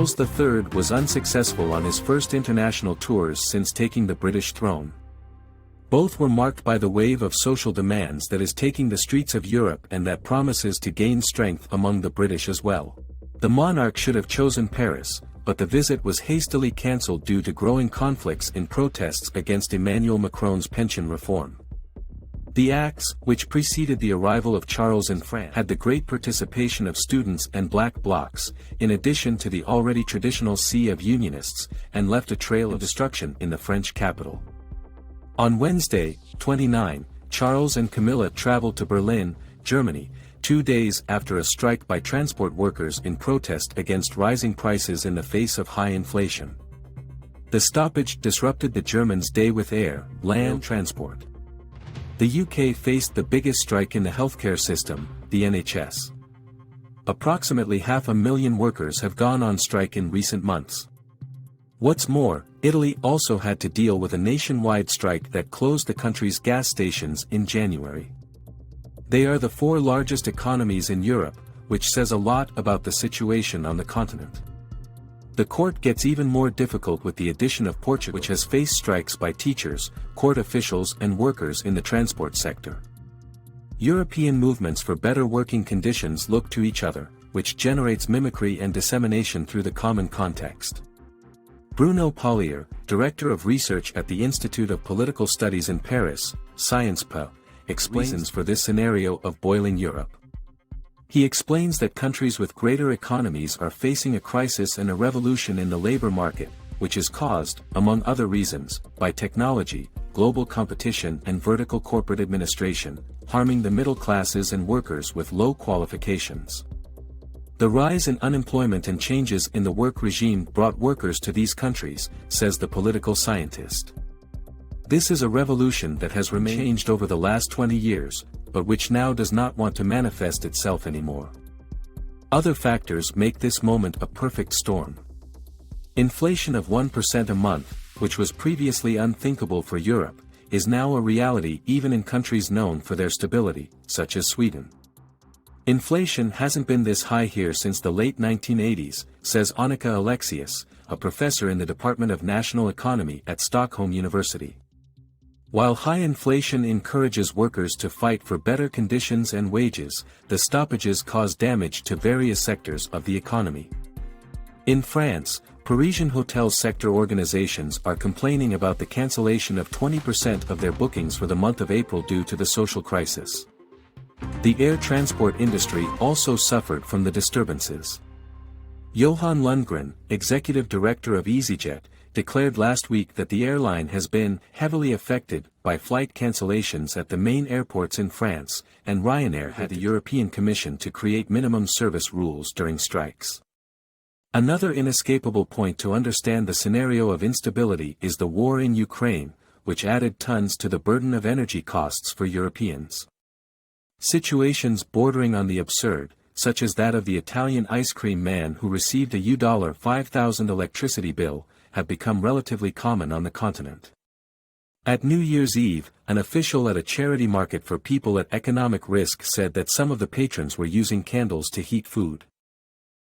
Charles III was unsuccessful on his first international tours since taking the British throne. Both were marked by the wave of social demands that is taking the streets of Europe and that promises to gain strength among the British as well. The monarch should have chosen Paris, but the visit was hastily cancelled due to growing conflicts in protests against Emmanuel Macron's pension reform. The acts, which preceded the arrival of Charles in France, had the great participation of students and black blocs, in addition to the already traditional sea of unionists, and left a trail of destruction in the French capital. On Wednesday, 29, Charles and Camilla traveled to Berlin, Germany, 2 days after a strike by transport workers in protest against rising prices in the face of high inflation. The stoppage disrupted the Germans' day with air, land transport. The UK faced the biggest strike in the healthcare system, the NHS. Approximately 500,000 workers have gone on strike in recent months. What's more, Italy also had to deal with a nationwide strike that closed the country's gas stations in January. They are the 4 largest economies in Europe, which says a lot about the situation on the continent. The court gets even more difficult with the addition of Portugal, which has faced strikes by teachers, court officials and workers in the transport sector. European movements for better working conditions look to each other, which generates mimicry and dissemination through the common context. Bruno Paulier, Director of Research at the Institute of Political Studies in Paris, Sciences Po, explains for this scenario of boiling Europe. He explains that countries with greater economies are facing a crisis and a revolution in the labor market, which is caused, among other reasons, by technology, global competition and vertical corporate administration, harming the middle classes and workers with low qualifications. The rise in unemployment and changes in the work regime brought workers to these countries, says the political scientist. This is a revolution that has remained over the last 20 years, but which now does not want to manifest itself anymore. Other factors make this moment a perfect storm. Inflation of 1% a month, which was previously unthinkable for Europe, is now a reality even in countries known for their stability, such as Sweden. Inflation hasn't been this high here since the late 1980s, says Annika Alexius, a professor in the Department of National Economy at Stockholm University. While high inflation encourages workers to fight for better conditions and wages, the stoppages cause damage to various sectors of the economy. In France, Parisian hotel sector organizations are complaining about the cancellation of 20% of their bookings for the month of April due to the social crisis. The air transport industry also suffered from the disturbances. Johan Lundgren, executive director of EasyJet, declared last week that the airline has been heavily affected by flight cancellations at the main airports in France, and Ryanair had the European Commission to create minimum service rules during strikes. Another inescapable point to understand the scenario of instability is the war in Ukraine, which added tons to the burden of energy costs for Europeans. Situations bordering on the absurd, such as that of the Italian ice cream man who received a $5,000 electricity bill, have become relatively common on the continent. At New Year's Eve, an official at a charity market for people at economic risk said that some of the patrons were using candles to heat food.